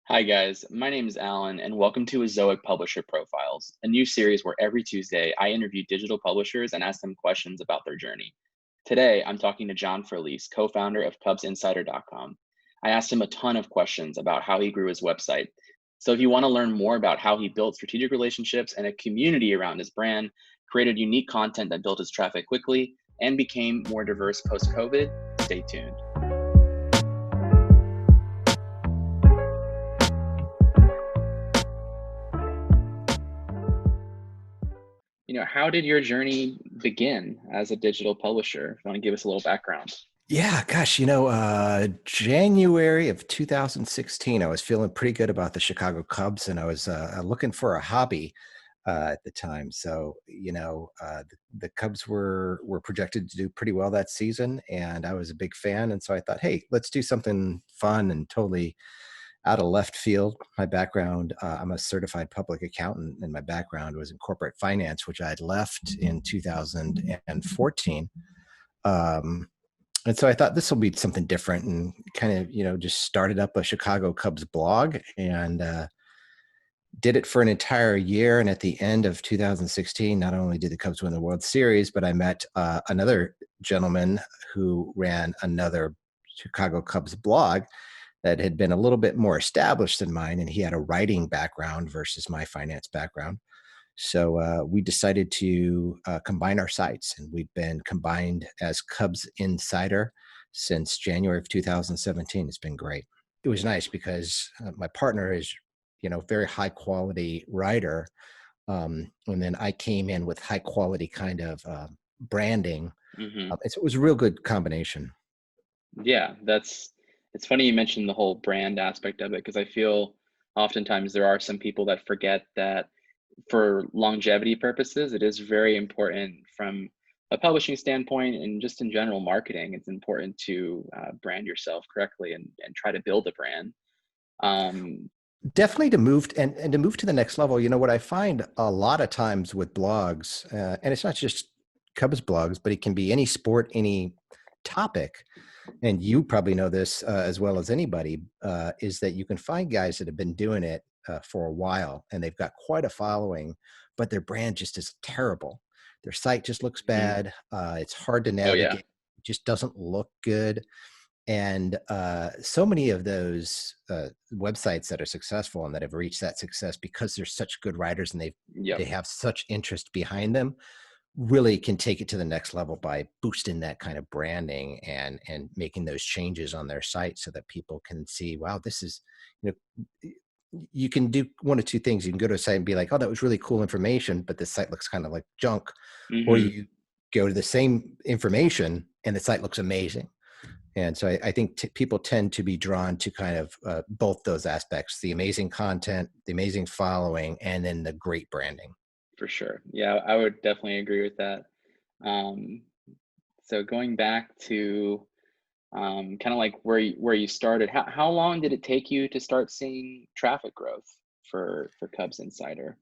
Hi, guys. My name is Alan, and welcome to Azoic Publisher Profiles, a new series where every Tuesday I interview digital publishers and ask them questions about their journey. Today, I'm talking to John Ferlise, co founder of CubsInsider.com. I asked him a ton of questions about how he grew his website. So, if you want to learn more about how he built strategic relationships and a community around his brand, created unique content that built his traffic quickly, and became more diverse post COVID, stay tuned. How did your journey begin as a digital publisher? If you want to give us a little background. Yeah, gosh, January of 2016, I was feeling pretty good about the Chicago Cubs, and I was looking for a hobby at the time. So, the Cubs were projected to do pretty well that season, and I was a big fan. And so I thought, hey, let's do something fun and totally out of left field. My background, I'm a certified public accountant, and my background was in corporate finance, which I had left in 2014. Um, and so I thought this will be something different and kind of, just started up a Chicago Cubs blog and did it for an entire year. And at the end of 2016, not only did the Cubs win the World Series, but I met another gentleman who ran another Chicago Cubs blog that had been a little bit more established than mine. And he had a writing background versus my finance background. So we decided to combine our sites, and we've been combined as Cubs Insider since January of 2017. It's been great. It was nice because my partner is, very high quality writer, and then I came in with high quality kind of branding. hmm So it was a real good combination. Yeah, it's funny you mentioned the whole brand aspect of it because I feel oftentimes there are some people that forget that for longevity purposes, it is very important from a publishing standpoint and just in general marketing. It's important to brand yourself correctly and try to build a brand. Um, Definitely to move and to move to the next level. What I find a lot of times with blogs, and it's not just Cubs blogs, but it can be any sport, any topic. And you probably know this as well as anybody, is that you can find guys that have been doing it for a while and they've got quite a following, but their brand just is terrible. Their site just looks mhm. bad. It's hard to Oh yeah, navigate. It just doesn't look good. And so many of those websites that are successful and that have reached that success because they're such good writers and they yep, have such interest behind them really can take it to the next level by boosting that kind of branding and making those changes on their site so that people can see, wow, this is, you know you can do one of two things. You can go to a site and be like, oh, that was really cool information, but the site looks kind of like junk. Or hmm you go to the same information and the site looks amazing. And so I think people tend to be drawn to kind of both those aspects: the amazing content, the amazing following, and then the great branding. for sure. Yeah, I would definitely agree with that. Um, so going back to kind of like where you started, how long did it take you to start seeing traffic growth for Cubs Insider?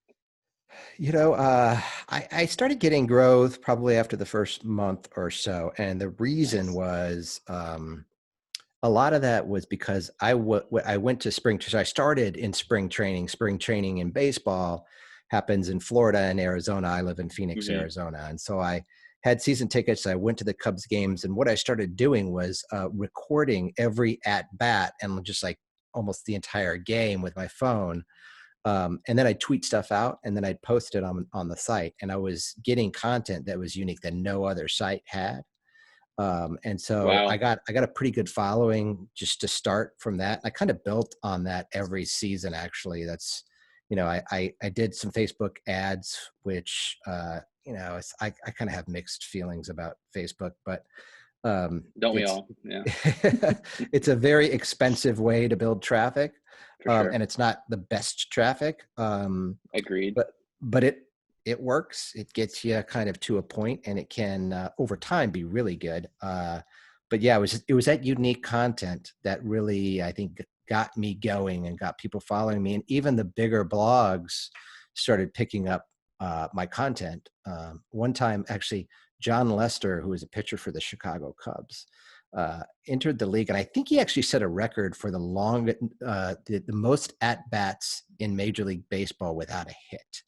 You know, uh, I started getting growth probably after the first month or so, and the reason Nice. was a lot of that was because I went to spring. So I started in spring training. Spring training in baseball happens in Florida and Arizona. I live in Phoenix, hmm Arizona, and so I had season tickets. I went to the Cubs games, and what I started doing was recording every at bat and just like almost the entire game with my phone, and then I'd tweet stuff out and then I'd post it on the site. And I was getting content that was unique that no other site had. And so I Wow. got I got a pretty good following just to start from that. I kind of built on that every season. Actually, that's I did some Facebook ads, which I kind of have mixed feelings about Facebook, but Don't we it's all? Yeah, it's a very expensive way to build traffic, for sure. and it's not the best traffic, Agreed. but but it works. It gets you kind of to a point, and it can over time be really good. But yeah, it was that unique content that really I think got me going and got people following me, and even the bigger blogs started picking up my content. One time, actually, John Lester, who was a pitcher for the Chicago Cubs, entered the league, and I think he actually set a record for the most at bats in Major League Baseball without a hit.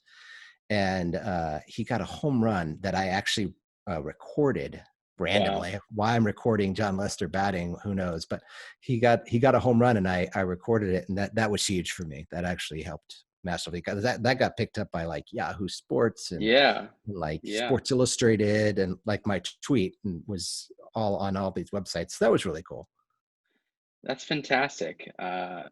And he got a home run that I actually recorded Wow. randomly. Why I'm recording John Lester batting, who knows? But he got a home run, and I recorded it, and that was huge for me. That actually helped massively, because that got picked up by like Yahoo Sports and Yeah. like Yeah. Sports Illustrated, and like my tweet and was all on all these websites. So that was really cool. That's fantastic. The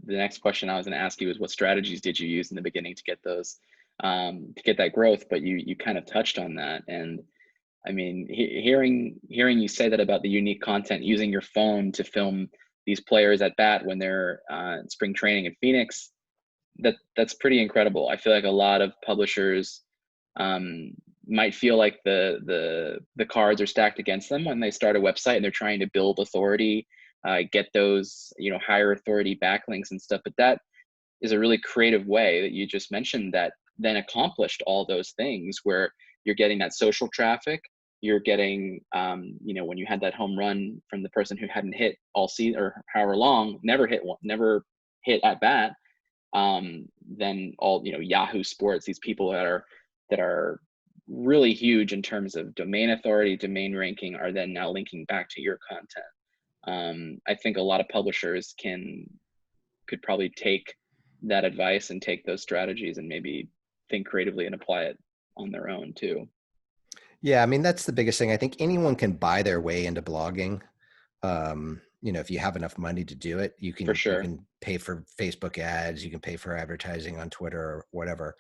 next question I was going to ask you is what strategies did you use in the beginning to get those, to get that growth? But you kind of touched on that, and I mean, hearing you say that about the unique content, using your phone to film these players at bat when they're in spring training in Phoenix, that's pretty incredible. I feel like a lot of publishers um, might feel like the cards are stacked against them when they start a website and they're trying to build authority, get those higher authority backlinks and stuff. But that is a really creative way that you just mentioned that then accomplished all those things where you're getting that social traffic. You're getting, when you had that home run from the person who hadn't hit all season or however long, never hit at bat, then all Yahoo Sports, these people that are really huge in terms of domain authority, domain ranking, are then now linking back to your content. I think a lot of publishers could probably take that advice and take those strategies and maybe think creatively and apply it on their own too. Yeah, I mean, that's the biggest thing. I think anyone can buy their way into blogging. If you have enough money to do it, you For can you sure. can pay for Facebook ads, you can pay for advertising on Twitter or whatever.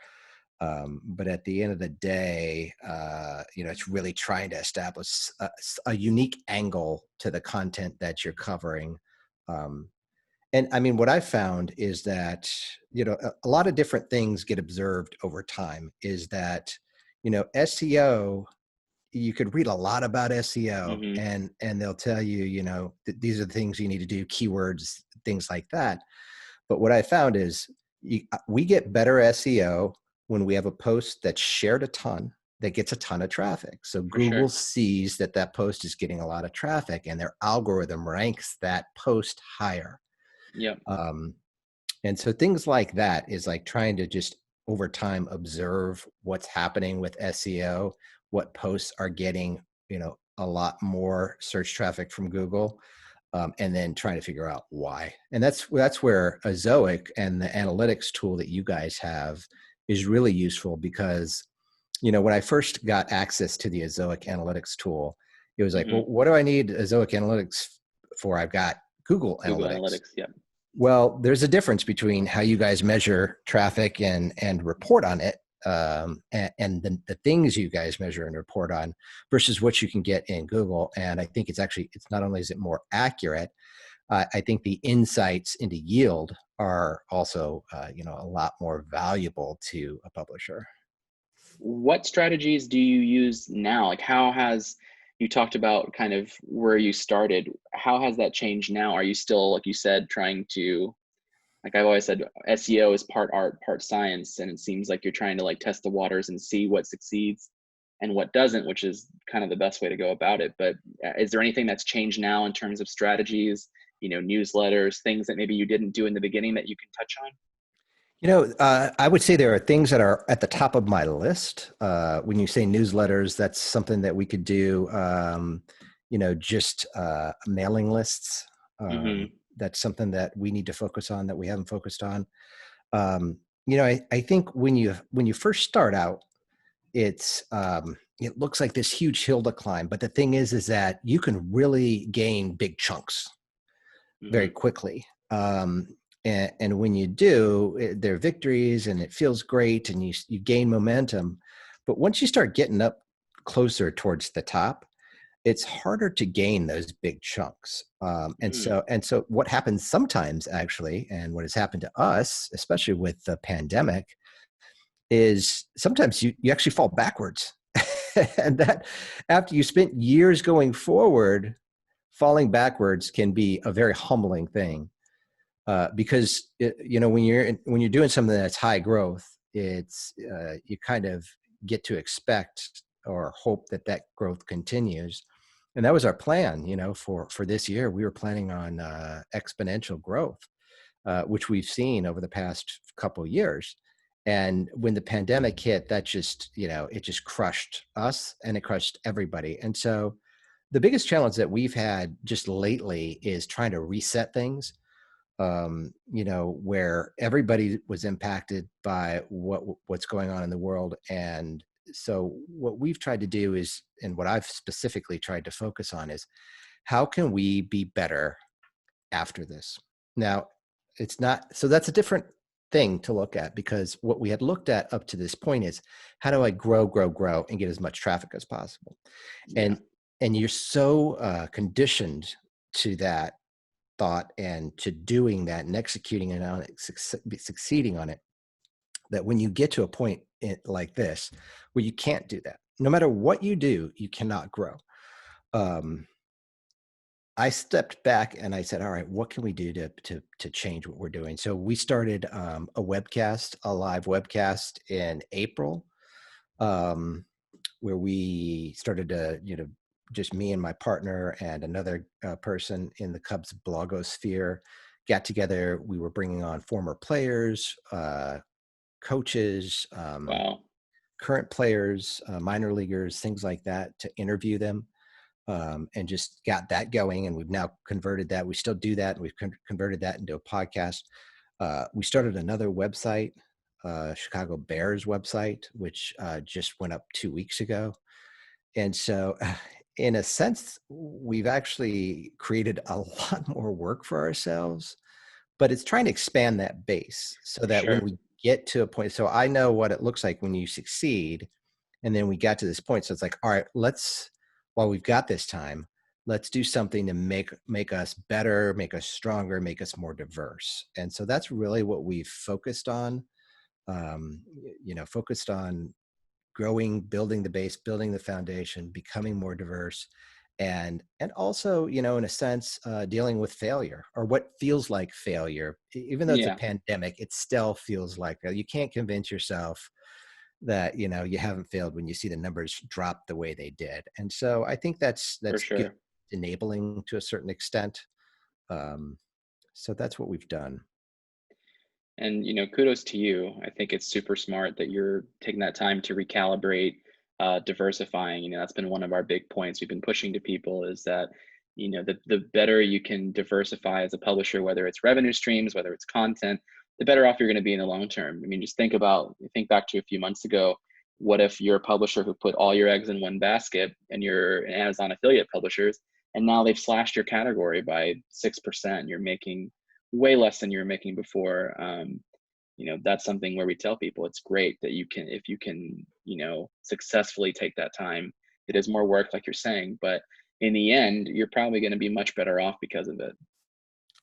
But at the end of the day, it's really trying to establish a unique angle to the content that you're covering. Um, and I mean, what I found is that, a lot of different things get observed over time. Is that, SEO, you could read a lot about SEO, Hmm. and they'll tell you, these are the things you need to do, keywords, things like that. But what I found is we get better SEO when we have a post that's shared a ton, that gets a ton of traffic. So For Google sure. sees that that post is getting a lot of traffic, and their algorithm ranks that post higher. Yep. Um, and so things like that is like trying to just over time observe what's happening with SEO, what posts are getting, a lot more search traffic from Google, and then trying to figure out why. And that's where Azoic and the analytics tool that you guys have is really useful, because when I first got access to the Azoic analytics tool, it was like, well, Hmm. what do I need Azoic analytics for? I've got Google Google Analytics. Analytics. Yep. Well, there's a difference between how you guys measure traffic and report on it, and the things you guys measure and report on versus what you can get in Google. And I think it's not only is it more accurate, I think the insights into yield are also, a lot more valuable to a publisher. What strategies do you use now? Like, how has you talked about kind of where you started? How has that changed now? Are you still, like you said, trying to, like I've always said, SEO is part art, part science, and it seems like you're trying to like test the waters and see what succeeds and what doesn't, which is kind of the best way to go about it. But is there anything that's changed now in terms of strategies, newsletters, things that maybe you didn't do in the beginning that you can touch on? I would say there are things that are at the top of my list. When you say newsletters, that's something that we could do. Just mailing lists. Hmm. That's something that we need to focus on, that we haven't focused on. I think when you first start out, it looks like this huge hill to climb. But the thing is that you can really gain big chunks very Hmm. quickly. And when you do, they're victories, and it feels great, and you gain momentum. But once you start getting up closer towards the top, it's harder to gain those big chunks. And so what happens sometimes, actually, and what has happened to us, especially with the pandemic, is sometimes you actually fall backwards. And that, after you spent years going forward, falling backwards can be a very humbling thing, because when you're doing something that's high growth, it's you kind of get to expect or hope that that growth continues. And that was our plan, for this year. We were planning on exponential growth, which we've seen over the past couple of years. And when the pandemic hit, that just, it just crushed us and it crushed everybody. And so the biggest challenge that we've had just lately is trying to reset things, where everybody was impacted by what's going on in the world. And so what we've tried to do is, and what I've specifically tried to focus on is, how can we be better after this? Now, it's not, so that's a different thing to look at, because what we had looked at up to this point is, how do I grow and get as much traffic as possible? Yeah, And you're so conditioned to that thought and to doing that and executing it on it, succeeding on it, that when you get to a point like this where you can't do that, no matter what you do, you cannot grow. Um, I stepped back and I said, all right, what can we do to change what we're doing? So we started a live webcast in April, um, where we started to, just me and my partner and another person in the Cubs blogosphere got together. We were bringing on former players, coaches, wow, current players, minor leaguers, things like that, to interview them, and just got that going. And we've now converted that. We still do that. And we've converted that into a podcast. We started another website, Chicago Bears website, which just went up 2 weeks ago. And so, in a sense, we've actually created a lot more work for ourselves, but it's trying to expand that base so for that when sure. we get to a point, so I know what it looks like when you succeed. And then we got to this point. So it's like, all right, while we've got this time, let's do something to make us better, make us stronger, make us more diverse. And so that's really what we've focused on, focused on growing, building the base, building the foundation, becoming more diverse, and also, in a sense, dealing with failure, or what feels like failure. Even though it's a Yeah, pandemic, it still feels like you can't convince yourself that you haven't failed when you see the numbers drop the way they did. And so I think for that's good, sure. enabling to a certain extent. Um, so that's what we've done. And kudos to you. I think it's super smart that you're taking that time to recalibrate, diversifying. That's been one of our big points we've been pushing to people, is that the better you can diversify as a publisher, whether it's revenue streams, whether it's content, the better off you're going to be in the long term. I mean, just think back to a few months ago. What if you're a publisher who put all your eggs in one basket, and you're an Amazon affiliate publishers, and now they've slashed your category by 6%? You're making way less than you were making before. That's something where we tell people it's great that if you can, successfully take that time. It is more work, like you're saying, but in the end, you're probably going to be much better off because of it.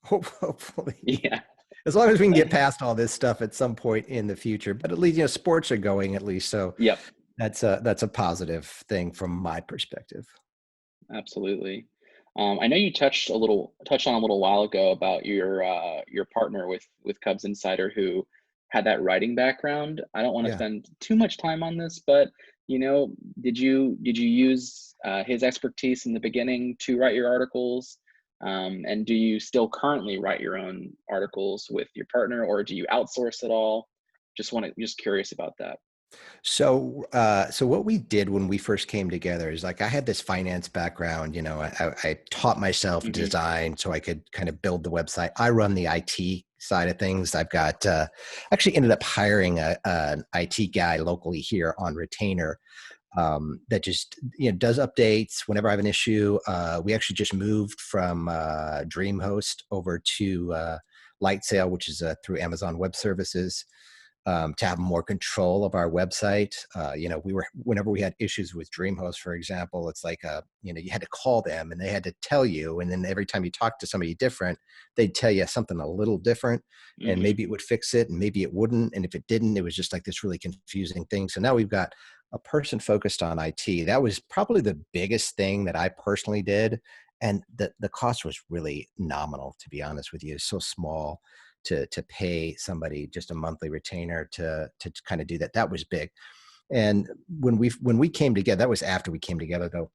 Hopefully, Yeah. as long as we can get past all this stuff at some point in the future. But at least, sports are going, at least, so Yep. that's a positive thing from my perspective. Absolutely. I know you touched on a little while ago about your partner with Cubs Insider, who had that writing background. I don't want to Yeah. spend too much time on this, but you know, did you use his expertise in the beginning to write your articles? And do you still currently write your own articles with your partner, or do you outsource it all? Just curious about that. So what we did when we first came together is, like, I had this finance background. I taught myself Hmm. design so I could kind of build the website. I run the IT side of things. I've got actually ended up hiring an IT guy locally here on retainer, that just does updates whenever I have an issue. We actually just moved from DreamHost over to Lightsail, which is through Amazon Web Services, to have more control of our website. We were Whenever we had issues with DreamHost, for example, it's like you had to call them and they had to tell you, and then every time you talk to somebody different, they'd tell you something a little different, and Hmm. maybe it would fix it, and maybe it wouldn't, and if it didn't, it was just like this really confusing thing. So now we've got a person focused on IT. That was probably the biggest thing that I personally did, and the cost was really nominal, to be honest with you. It's so small to pay somebody just a monthly retainer to kind of do that. That was big. And when we came together, that was after we came together though.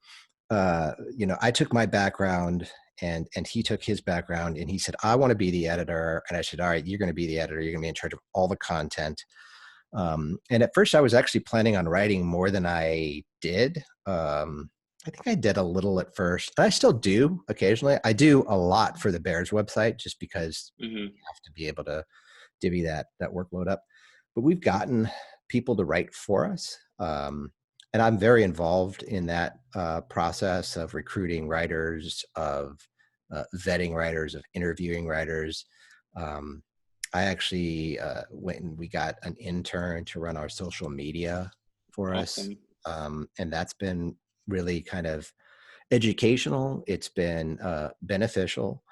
I took my background and he took his background and he said, I want to be the editor. And I said, all right, you're going to be the editor. You're going to be in charge of all the content. And at first I was actually planning on writing more than I did. I think I did a little at first. And I still do occasionally. I do a lot for the Bears website just because Hmm. you have to be able to divvy that workload up. But we've gotten people to write for us. And I'm very involved in that process of recruiting writers, of vetting writers, of interviewing writers. Um, I actually went and we got an intern to run our social media for us. Awesome. And that's been really kind of educational. It's been beneficial.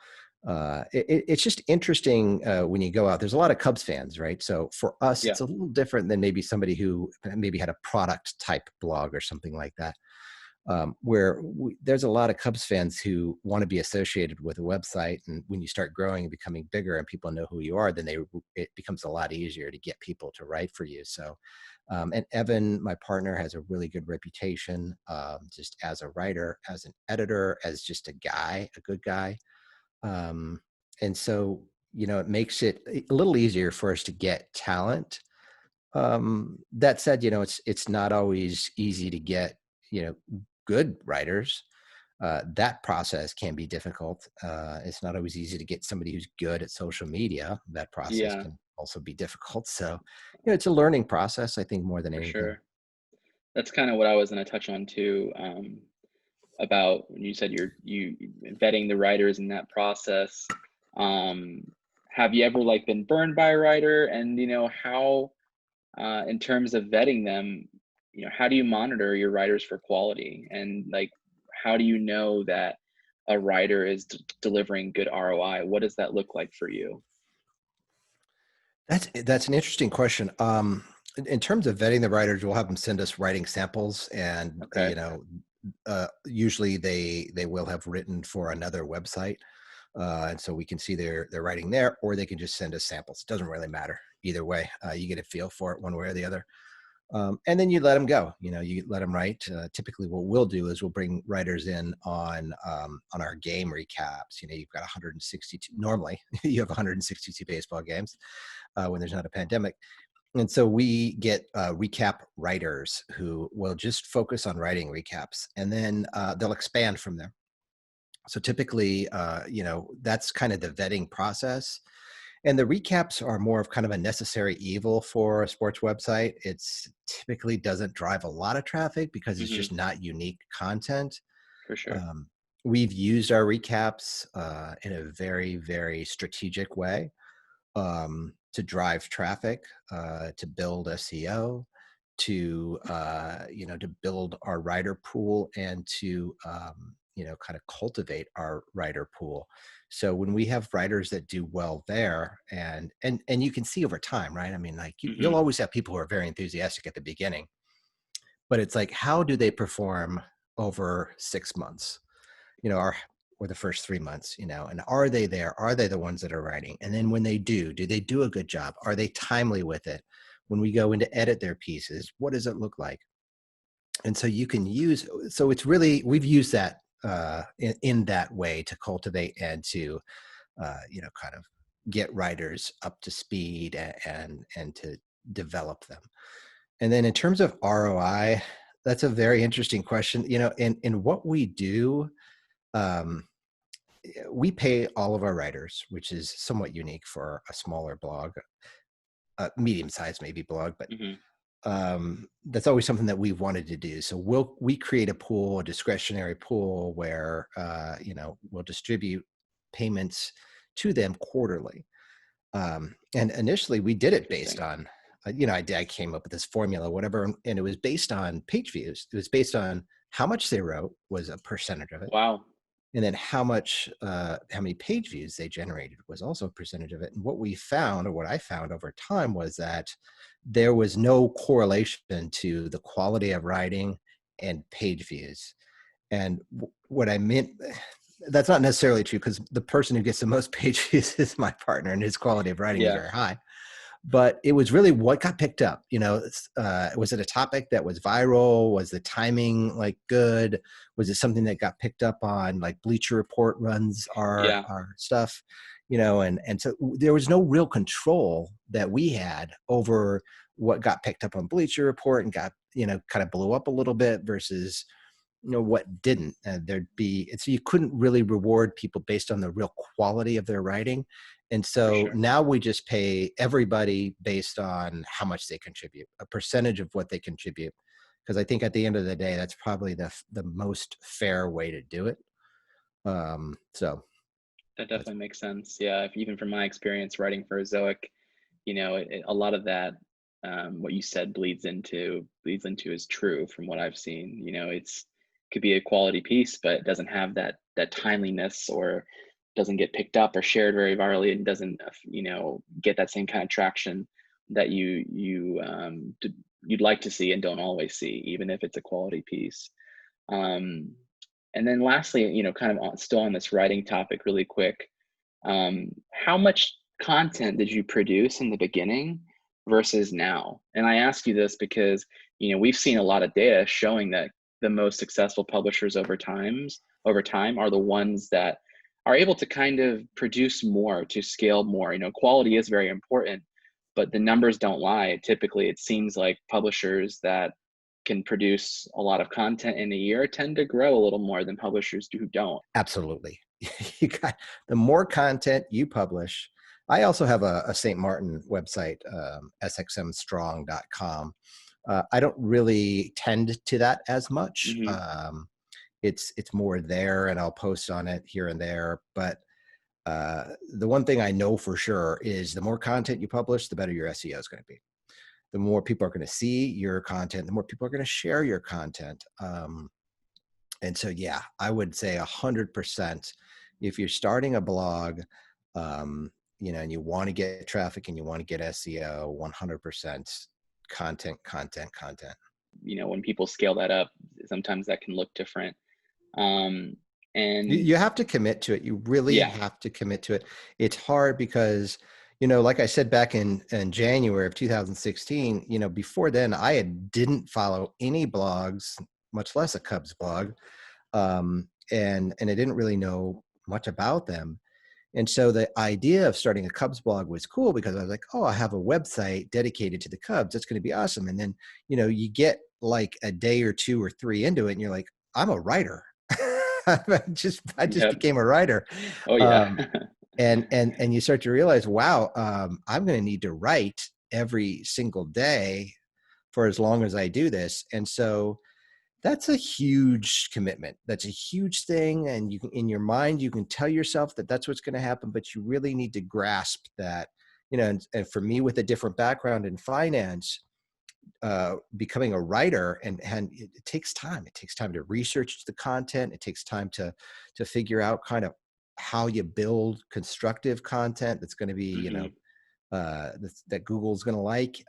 It's just interesting when you go out. There's a lot of Cubs fans, right? So for us, Yeah. it's a little different than maybe somebody who maybe had a product type blog or something like that, there's a lot of Cubs fans who want to be associated with a website. And when you start growing and becoming bigger and people know who you are, then it becomes a lot easier to get people to write for you. So, and Evan, my partner, has a really good reputation just as a writer, as an editor, as just a guy, a good guy. Um, and so, it makes it a little easier for us to get talent. That said, it's not always easy to get, good writers. That process can be difficult. It's not always easy to get somebody who's good at social media. That process Yeah, can also be difficult. So, it's a learning process, I think, more than for anything. sure. That's kind of what I was going to touch on too. About when you said you vetting the writers in that process. Um, have you ever like been burned by a writer, and how in terms of vetting them, how do you monitor your writers for quality, and like how do you know that a writer is delivering good ROI? What does that look like for you? That's an interesting question. In terms of vetting the writers, we'll have them send us writing samples, and Okay. usually they will have written for another website, and so we can see their writing there, or they can just send us samples. It doesn't really matter either way. You get a feel for it one way or the other, and then you let them go. You let them write. Typically, what we'll do is we'll bring writers in on our game recaps. You've got 162. Normally, you have 162 baseball games when there's not a pandemic. And so we get recap writers who will just focus on writing recaps, and then they'll expand from there. So typically, that's kind of the vetting process. And the recaps are more of kind of a necessary evil for a sports website. It's typically doesn't drive a lot of traffic because it's Hmm. just not unique content. For sure. Um, we've used our recaps in a very, very strategic way to drive traffic, to build SEO, to build our writer pool, and to kind of cultivate our writer pool. So when we have writers that do well there, and you can see over time, right? I mean, like you'll Hmm. always have people who are very enthusiastic at the beginning, but it's like, how do they perform over 6 months? Or the first 3 months, and are they there? Are they the ones that are writing? And then when they do they do a good job? Are they timely with it? When we go in to edit their pieces, what does it look like? And so it's really, we've used that in that way to cultivate and to, kind of get writers up to speed and to develop them. And then in terms of ROI, that's a very interesting question. In what we do, um, we pay all of our writers, which is somewhat unique for a smaller blog, medium sized maybe blog, but Hmm. that's always something that we've wanted to do. So we create a pool, a discretionary pool where we'll distribute payments to them quarterly. And initially we did it based Interesting. on, I came up with this formula, whatever, and it was based on page views. It was based on how much they wrote was a percentage of it, Wow. and then how many page views they generated was also a percentage of it. And what we found, or what I found over time, was that there was no correlation to the quality of writing and page views. And what I meant, that's not necessarily true, because the person who gets the most page views is my partner, and his quality of writing is Yeah. very high. but it was really what got picked up. Was it a topic that was viral? Was the timing like good? Was it something that got picked up on, like Bleacher Report runs Yeah, our stuff? And so there was no real control that we had over what got picked up on Bleacher Report and got, kind of blew up a little bit versus, what didn't. There'd be, it's, you couldn't really reward people based on the real quality of their writing. And for so sure. now we just pay everybody based on how much they contribute, a percentage of what they contribute. Because I think at the end of the day, that's probably the most fair way to do it. So That that's definitely makes sense. Yeah, even from my experience writing for Zoic, a lot of that, what you said bleeds into is true from what I've seen. It's could be a quality piece, but it doesn't have that timeliness, or doesn't get picked up or shared very virally, and doesn't get that same kind of traction that you'd like to see and don't always see, even if it's a quality piece. Um, and then lastly, kind of still on this writing topic, really quick, how much content did you produce in the beginning versus now? And I ask you this because, we've seen a lot of data showing that the most successful publishers over time are the ones that are able to kind of produce more, to scale more. Quality is very important, but the numbers don't lie. Typically, it seems like publishers that can produce a lot of content in a year tend to grow a little more than publishers who don't. absolutely. You got the more content you publish. I also have a St. Martin website, sxmstrong.com. I don't really tend to that as much. Hmm. It's more there, and I'll post on it here and there. But the one thing I know for sure is the more content you publish, the better your SEO is going to be. The more people are going to see your content, the more people are going to share your content. And so, yeah, I would say 100%. If you're starting a blog, and you want to get traffic and you want to get SEO, 100% content, content, content. When people scale that up, sometimes that can look different. Um, and You have to commit to it. You really yeah, have to commit to it. It's hard because, like I said back in January of 2016, before then didn't follow any blogs, much less a Cubs blog, and I didn't really know much about them. And so the idea of starting a Cubs blog was cool because I was like, oh, I have a website dedicated to the Cubs. That's going to be awesome. And then, you get like a day or two or three into it and you're like, I'm a writer. I just yep. became a writer. Oh yeah. Um, and you start to realize, wow, I'm going to need to write every single day for as long as I do this. And so that's a huge commitment. That's a huge thing. And you can, in your mind, you can tell yourself that that's what's going to happen, but you really need to grasp that, and for me with a different background in finance, becoming a writer and it takes time. It takes time to research the content. It takes time to figure out kind of how you build constructive content that's going to be, Hmm. that Google's going to like.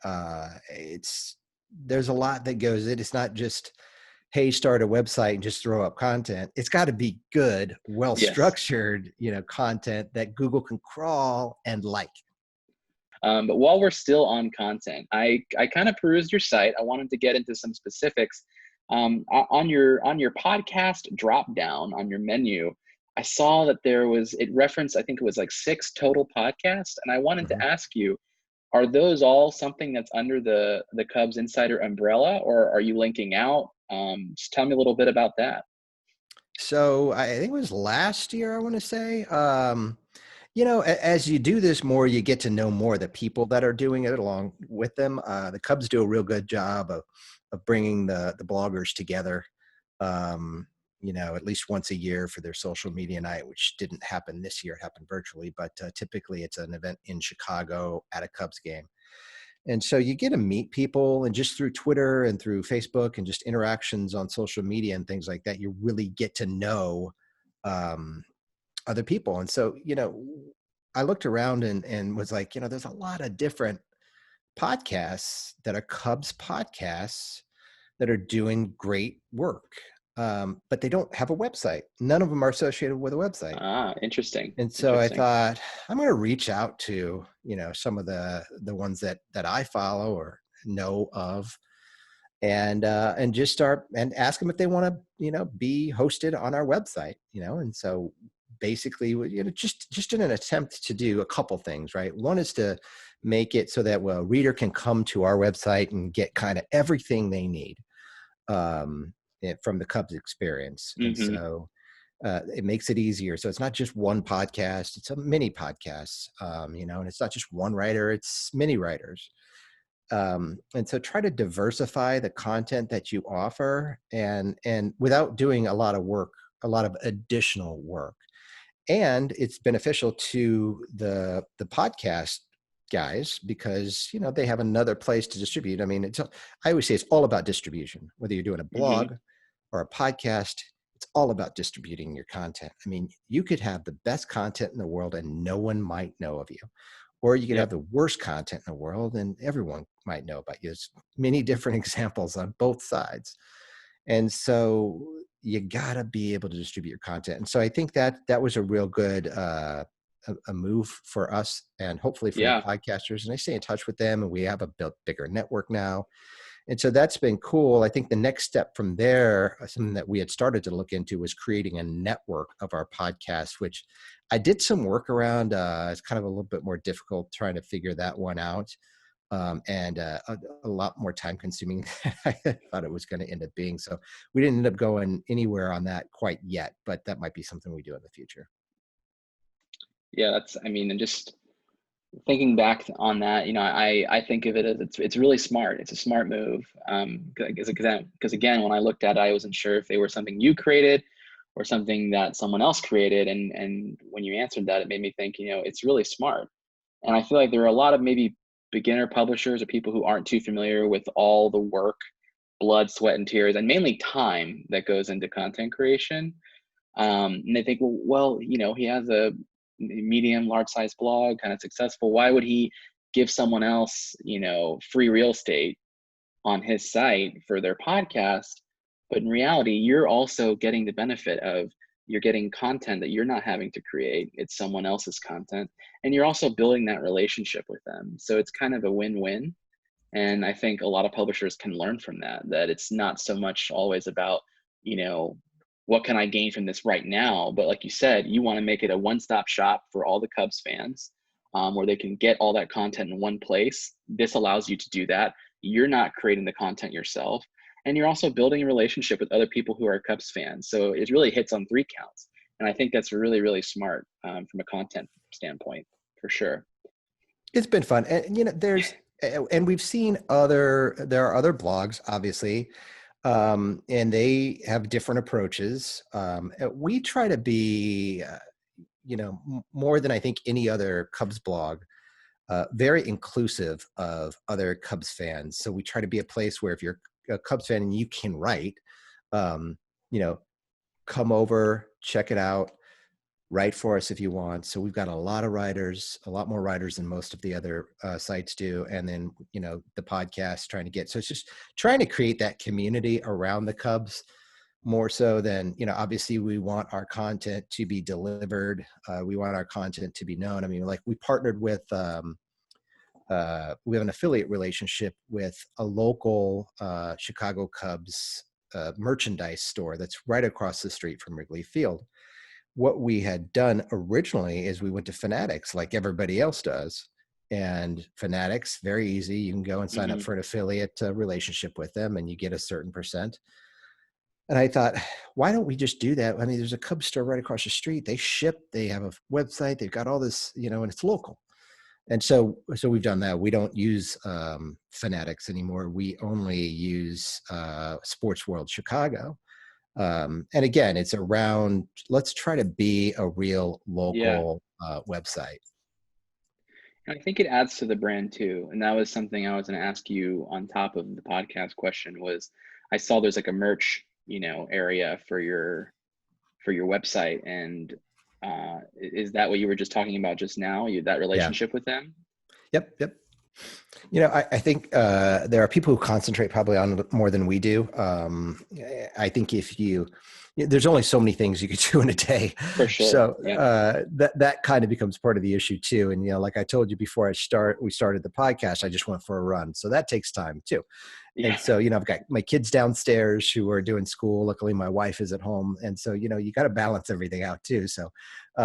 There's a lot that goes in. It's not just, hey, start a website and just throw up content. It's got to be good, well Yes. structured, content that Google can crawl and like. But while we're still on content, I kind of perused your site. I wanted to get into some specifics. On your podcast drop down on your menu, I saw that it referenced, I think it was like 6 total podcasts, and I wanted to Mhm. ask you, are those all something that's under the Cubs Insider umbrella, or are you linking out? Just tell me a little bit about that. So I think it was last year, I want to say. As you do this more, you get to know more of the people that are doing it along with them. The Cubs do a real good job of bringing the bloggers together, at least once a year for their social media night, which didn't happen this year. It happened virtually, but typically it's an event in Chicago at a Cubs game. And so you get to meet people, and just through Twitter and through Facebook and just interactions on social media and things like that, you really get to know um, other people. And so, I looked around and was like, there's a lot of different podcasts that are Cubs podcasts that are doing great work. but they don't have a website. None of them are associated with a website. Ah, interesting. And so I Interesting. thought I'm going to reach out to, some of the ones that I follow or know of, and just start and ask them if they want to, be hosted on our website, And so basically, just in an attempt to do a couple things, right? One is to make it so that a reader can come to our website and get kind of everything they need, from the Cubs experience. And Mm-hmm. so it makes it easier. So it's not just one podcast; it's a mini podcast, and it's not just one writer; it's many writers. And so try to diversify the content that you offer, and without doing a lot of work, a lot of additional work. And it's beneficial to the podcast guys because they have another place to distribute. I mean, I always say it's all about distribution. Whether you're doing a Mm-hmm. blog or a podcast, it's all about distributing your content. I mean, you could have the best content in the world and no one might know of you, or you could have Yep. the worst content in the world and everyone might know about you. There's many different examples on both sides. And so you got to be able to distribute your content. And so I think that was a real good a move for us and hopefully for the Yeah. podcasters. And I stay in touch with them, and we have a bigger network now. And so that's been cool. I think the next step from there, something that we had started to look into, was creating a network of our podcast, which I did some work around. It's kind of a little bit more difficult trying to figure that one out, and a lot more time consuming than I thought it was going to end up being. So we didn't end up going anywhere on that quite yet, but that might be something we do in the future. Yeah. I mean, and just thinking back on that, I think of it as it's really smart. It's a smart move. Because again, when I looked at it, I wasn't sure if they were something you created or something that someone else created. And when you answered that, it made me think, it's really smart. And I feel like there are a lot of maybe beginner publishers or people who aren't too familiar with all the work, blood, sweat, and tears, and mainly time that goes into content creation. And they think, well, he has a medium, large size blog, kind of successful. Why would he give someone else, free real estate on his site for their podcast? But in reality, you're also getting the benefit of you're getting content that you're not having to create. It's someone else's content. And you're also building that relationship with them. So it's kind of a win-win. And I think a lot of publishers can learn from that it's not so much always about, you know, what can I gain from this right now? But like you said, you want to make it a one-stop shop for all the Cubs fans, where they can get all that content in one place. This allows you to do that. You're not creating the content yourself. And you're also building a relationship with other people who are Cubs fans. So it really hits on three counts. And I think that's really, really smart, from a content standpoint, for sure. It's been fun. And and we've seen there are other blogs, obviously, and they have different approaches. We try to be, more than I think any other Cubs blog, very inclusive of other Cubs fans. So we try to be a place where if you're a Cubs fan and you can write, um, you know, come over, check it out, write for us if you want. So we've got a lot of writers, a lot more writers than most of the other sites do. And then, the podcast trying to get, so it's just trying to create that community around the Cubs more so than, obviously we want our content to be delivered. We want our content to be known. I mean, like we partnered with, we have an affiliate relationship with a local Chicago Cubs merchandise store that's right across the street from Wrigley Field. What we had done originally is we went to Fanatics like everybody else does. And Fanatics, very easy. You can go and sign up Hmm. for an affiliate relationship with them and you get a certain percent. And I thought, why don't we just do that? I mean, there's a Cubs store right across the street. They ship, they have a website, they've got all this, and it's local. And so we've done that. We don't use Fanatics anymore. We only use Sports World Chicago. And again, it's around, let's try to be a real Yeah. local website. And I think it adds to the brand too. And that was something I was going to ask you on top of the podcast question was I saw there's like a merch, area for your website. And is that what you were just talking about just now? That Yeah. relationship with them? Yep. Yep. I think there are people who concentrate probably on it more than we do. I think there's only so many things you could do in a day, For sure. so Yeah. that kind of becomes part of the issue too. And like I told you before, we started the podcast. I just went for a run, so that takes time too. And Yeah. so, I've got my kids downstairs who are doing school. Luckily, my wife is at home. And so, you got to balance everything out too. So,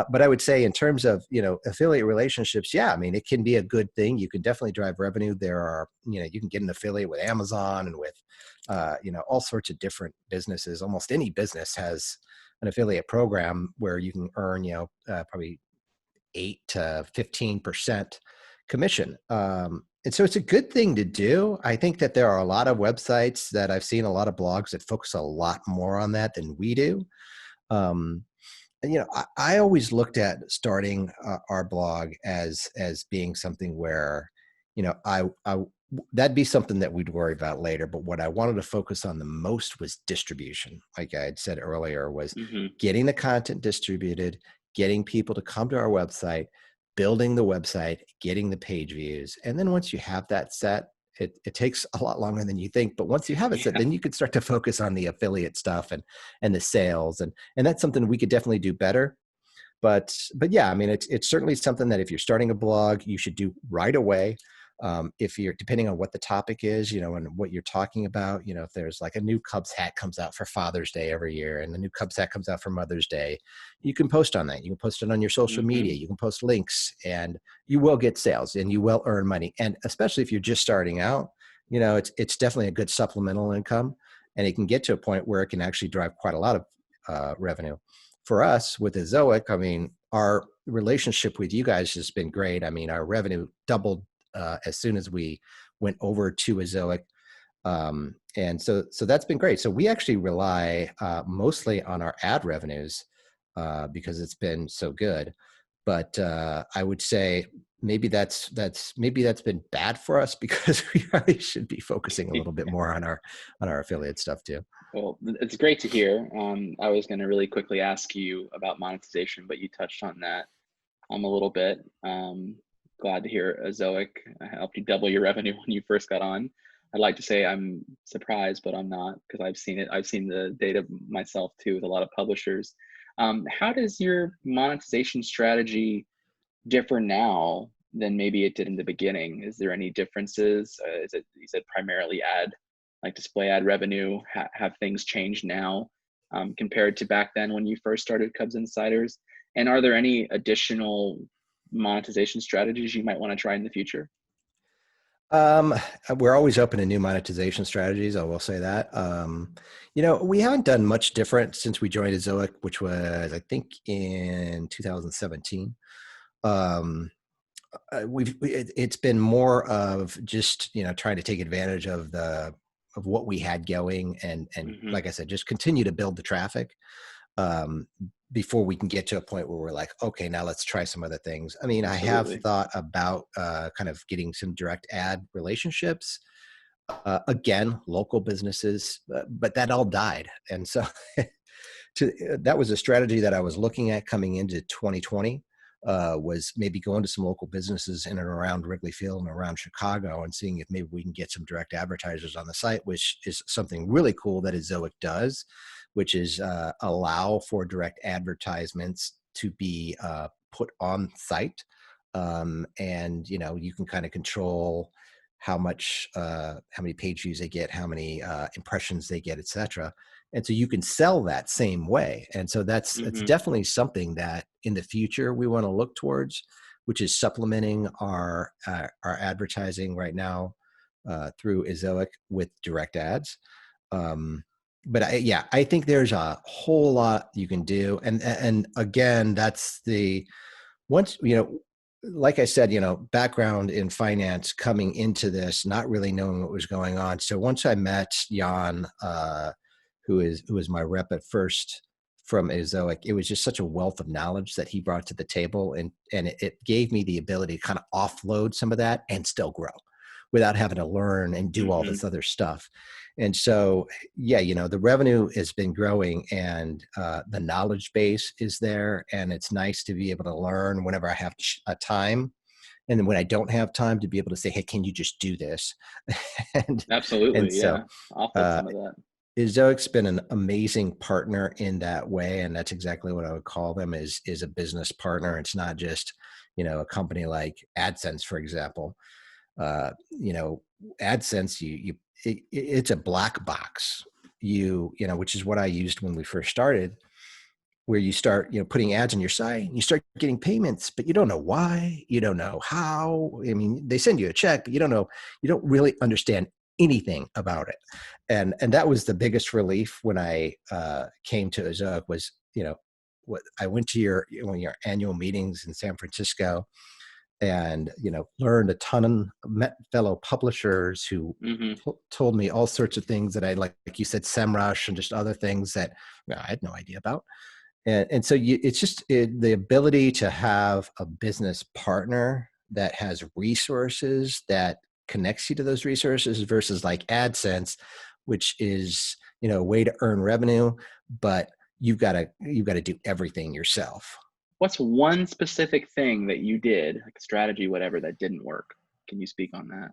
but I would say in terms of, affiliate relationships, yeah, I mean, it can be a good thing. You can definitely drive revenue. There are, you can get an affiliate with Amazon and with, all sorts of different businesses. Almost any business has an affiliate program where you can earn, probably 8 to 15% commission. And so it's a good thing to do. I think that there are a lot of websites that I've seen, a lot of blogs that focus a lot more on that than we do. Um, and I always looked at starting our blog as being something where, I that'd be something that we'd worry about later. But what I wanted to focus on the most was distribution. Like I had said earlier, was Hmm. getting the content distributed, getting people to come to our website, building the website, getting the page views. And then once you have that set, it takes a lot longer than you think. But once you have it set, Yeah. then you could start to focus on the affiliate stuff and the sales. And that's something we could definitely do better. But yeah, I mean, it's certainly something that if you're starting a blog, you should do right away. If you're depending on what the topic is, and what you're talking about, if there's like a new Cubs hat comes out for Father's Day every year, and the new Cubs hat comes out for Mother's Day, you can post on that. You can post it on your social Hmm. media. You can post links, and you will get sales, and you will earn money. And especially if you're just starting out, it's definitely a good supplemental income, and it can get to a point where it can actually drive quite a lot of revenue. For us with Ezoic, I mean, our relationship with you guys has been great. I mean, our revenue doubled as soon as we went over to Ezoic. And so that's been great. So we actually rely mostly on our ad revenues because it's been so good. But I would say maybe that's been bad for us because we probably should be focusing a little bit more on our affiliate stuff too. Well, it's great to hear. I was going to really quickly ask you about monetization, but you touched on that a little bit. Glad to hear Zoic helped you double your revenue when you first got on. I'd like to say I'm surprised, but I'm not because I've seen it. I've seen the data myself too with a lot of publishers. How does your monetization strategy differ now than maybe it did in the beginning? Is there any differences? Is it, you said, primarily ad, like display ad revenue? Have things changed now compared to back then when you first started Cubs Insiders? And are there any additional monetization strategies you might want to try in the future? Um, we're always open to new monetization strategies. I will say that. We haven't done much different since we joined Ezoic, which was, I think, in 2017. Um, it's been more of just trying to take advantage of what we had going, and Hmm. like I said, just continue to build the traffic um, before we can get to a point where we're like, okay, now let's try some other things. I mean, I have Absolutely. thought about kind of getting some direct ad relationships. Again, local businesses, but that all died. And so that was a strategy that I was looking at coming into 2020. Was maybe going to some local businesses in and around Wrigley Field and around Chicago and seeing if maybe we can get some direct advertisers on the site, which is something really cool that Ezoic does, which is allow for direct advertisements to be put on site. And you can kind of control how many page views they get, how many impressions they get, etc. And so you can sell that same way. And so it's Hmm. definitely something that in the future we want to look towards, which is supplementing our advertising right now through Ezoic with direct ads. Um, but I think there's a whole lot you can do. And again, that's the once, like I said, background in finance coming into this, not really knowing what was going on. So once I met Jan, who is my rep at first from Ezoic, it was just such a wealth of knowledge that he brought to the table, and it gave me the ability to kind of offload some of that and still grow without having to learn and do all Hmm. this other stuff. And so, yeah, the revenue has been growing, and the knowledge base is there, and it's nice to be able to learn whenever I have a time And then when I don't have time, to be able to say, hey, can you just do this? and and Absolutely. so Yeah. Offered uh, some of that. Zoic's been an amazing partner in that way, and that's exactly what I would call them, is a business partner. It's not just, a company like AdSense, for example. You know, AdSense, it's a black box. Which is what I used when we first started, where you start, putting ads on your site, and you start getting payments, but you don't know why, you don't know how. I mean, they send you a check, but you don't really understand anything about it. And that was the biggest relief when I came to Azoic was, what I went to your annual meetings in San Francisco, and learned a ton, met fellow publishers who Hmm. told me all sorts of things that I, like you said, SEMrush and just other things that I had no idea about. And so it's just the ability to have a business partner that has resources, that connects you to those resources, versus like AdSense, which is, a way to earn revenue, but you've got to do everything yourself. What's one specific thing that you did, like a strategy, whatever, that didn't work? Can you speak on that?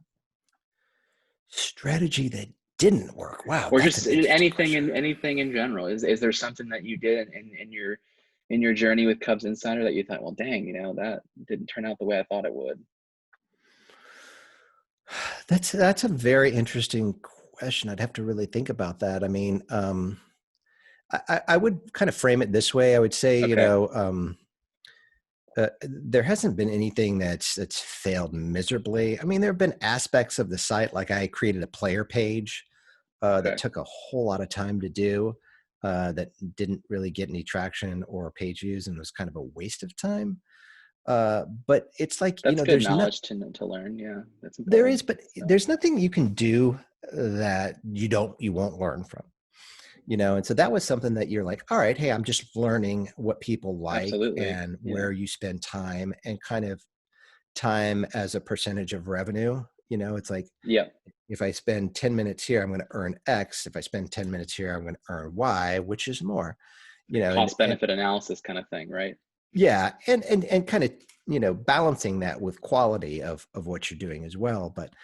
Strategy that didn't work. Wow, Or that's just an interesting anything question. in general? Is there something that you did in your journey with Cubs Insider that you thought, well, dang, that didn't turn out the way I thought it would? That's a very interesting question. I'd have to really think about that. I mean, I would kind of frame it this way. I would say, Okay. there hasn't been anything that's failed miserably. I mean, there have been aspects of the site, like I created a player page that Okay. took a whole lot of time to do, that didn't really get any traction or page views, and was kind of a waste of time. But it's like, That's good there's not knowledge to learn. Yeah, that's there important. is, but So there's nothing you can do that you won't learn from. And so that was something that you're like, all right, hey, I'm just learning what people like absolutely. and Yeah. where you spend time, and kind of time as a percentage of revenue. It's like, Yeah. if I spend 10 minutes here, I'm going to earn X. If I spend 10 minutes here, I'm going to earn Y, which is more. Like a And cost benefit analysis kind of thing, right? yeah, and kind of, balancing that with quality of what you're doing as well. But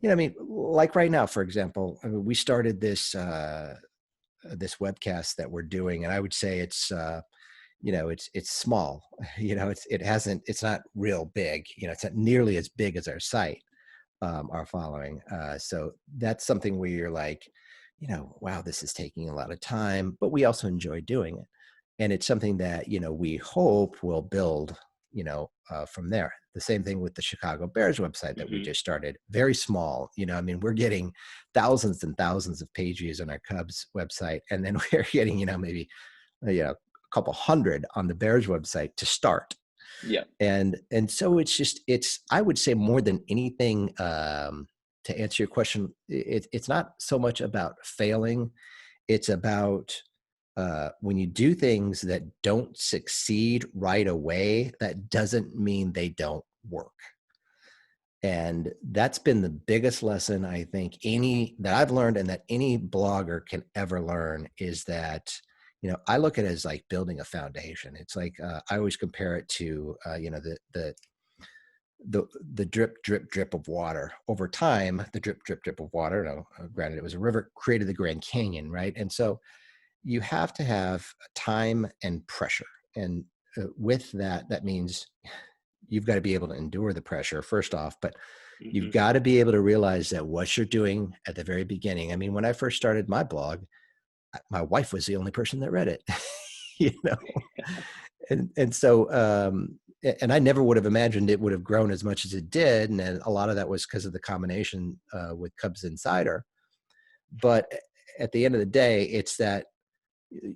I mean, like right now, for example, I mean, we started this webcast that we're doing, and I would say it's it's small. It's not real big. It's not nearly as big as our site, our following. So that's something where you're like, wow, this is taking a lot of time, but we also enjoy doing it, and it's something that we hope will build, from there. The same thing with the Chicago Bears website that we Hmm. just started. Very small. I mean, we're getting thousands and thousands of page views on our Cubs website, and then we're getting maybe a couple hundred on the Bears website to start. Yeah. And so it's I would say, more than anything, to answer your question, it's not so much about failing. It's about, when you do things that don't succeed right away, that doesn't mean they don't work. And that's been the biggest lesson, I think, any that I've learned, and that any blogger can ever learn, is that, I look at it as like building a foundation. It's like, I always compare it to, the drip drip drip of water over time. The drip drip drip of water, no, granted, it was a river, created the Grand Canyon, right? And so you have to have time and pressure. And with that, that means you've got to be able to endure the pressure, first off, but you've Hmm. got to be able to realize that what you're doing at the very beginning. I mean, when I first started my blog, my wife was the only person that read it. you know and so, and I never would have imagined it would have grown as much as it did, and then a lot of that was because of the combination with Cubs Insider. But at the end of the day, it's that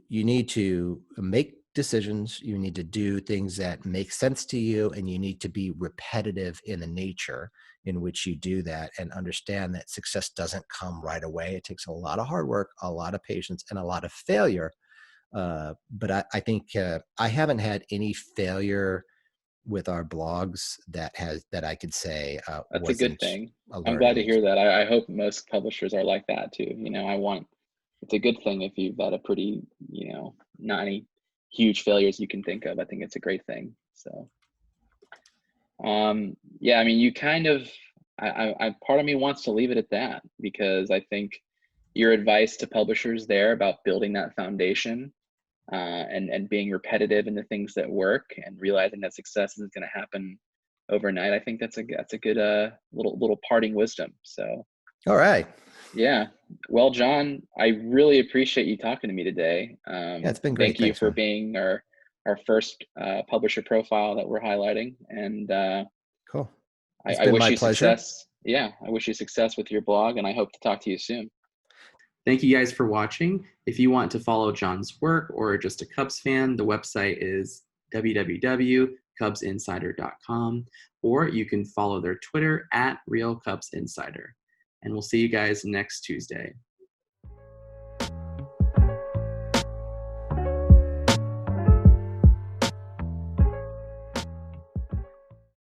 you need to make decisions, you need to do things that make sense to you, and you need to be repetitive in the nature in which you do that, and understand that success doesn't come right away. It takes a lot of hard work, a lot of patience, and a lot of failure. But I think, I haven't had any failure with our blogs that I could say That's a good wasn't thing. a I'm glad learning to hear that. experience. I hope most publishers are like that too. It's a good thing if you've had a pretty, not any huge failures you can think of. I think it's a great thing. So Yeah, I mean, you kind of, part of me wants to leave it at that because I think your advice to publishers there about building that foundation and being repetitive in the things that work and realizing that success isn't going to happen overnight. I think that's a good little parting wisdom. So All right. yeah, well, John, I really appreciate you talking to me today. Yeah, it's been great. Thank you Thanks, for man. being our first publisher profile that we're highlighting, and Cool. I, It's I been wish my you pleasure. success. Yeah, I wish you success with your blog, and I hope to talk to you soon. Thank you guys for watching. If you want to follow John's work or just a Cubs fan, the website is www.cubsinsider.com, or you can follow their Twitter @RealCubsInsider. And we'll see you guys next Tuesday.